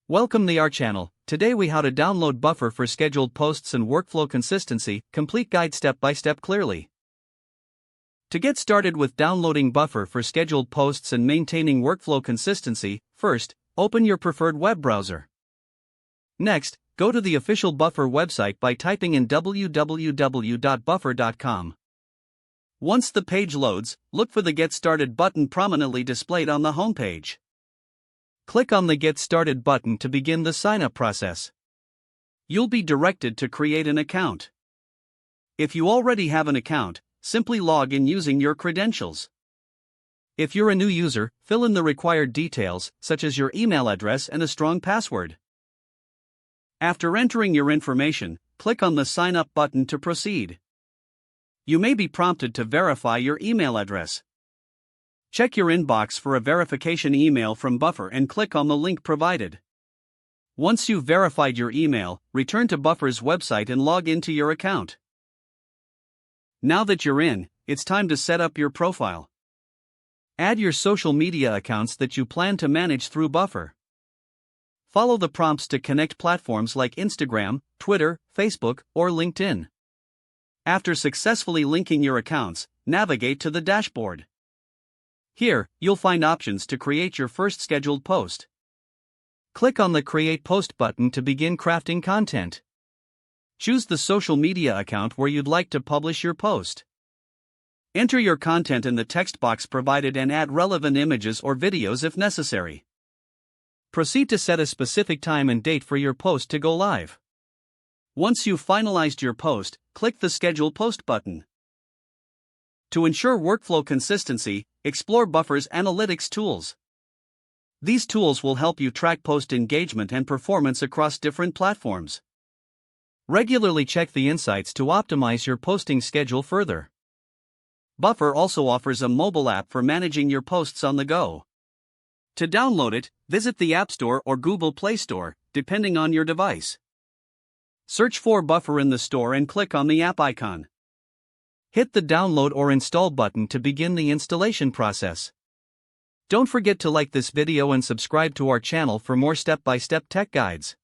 Welcome to our channel. Today we how to download Buffer for scheduled posts and workflow consistency, complete guide step by step clearly. To get started with downloading Buffer for scheduled posts and maintaining workflow consistency, first, open your preferred web browser. Next, go to the official Buffer website by typing in www.buffer.com. Once the page loads, look for the Get Started button prominently displayed on the homepage. Click on the Get Started button to begin the sign-up process. You'll be directed to create an account. If you already have an account, simply log in using your credentials. If you're a new user, fill in the required details, such as your email address and a strong password. After entering your information, click on the Sign Up button to proceed. You may be prompted to verify your email address. Check your inbox for a verification email from Buffer and click on the link provided. Once you've verified your email, return to Buffer's website and log into your account. Now that you're in, it's time to set up your profile. Add your social media accounts that you plan to manage through Buffer. Follow the prompts to connect platforms like Instagram, Twitter, Facebook, or LinkedIn. After successfully linking your accounts, navigate to the dashboard. Here, you'll find options to create your first scheduled post. Click on the Create Post button to begin crafting content. Choose the social media account where you'd like to publish your post. Enter your content in the text box provided and add relevant images or videos if necessary. Proceed to set a specific time and date for your post to go live. Once you've finalized your post, click the Schedule Post button. To ensure workflow consistency, explore Buffer's analytics tools. These tools will help you track post engagement and performance across different platforms. Regularly check the insights to optimize your posting schedule further. Buffer also offers a mobile app for managing your posts on the go. To download it, visit the App Store or Google Play Store, depending on your device. Search for Buffer in the store and click on the app icon. Hit the download or install button to begin the installation process. Don't forget to like this video and subscribe to our channel for more step-by-step tech guides.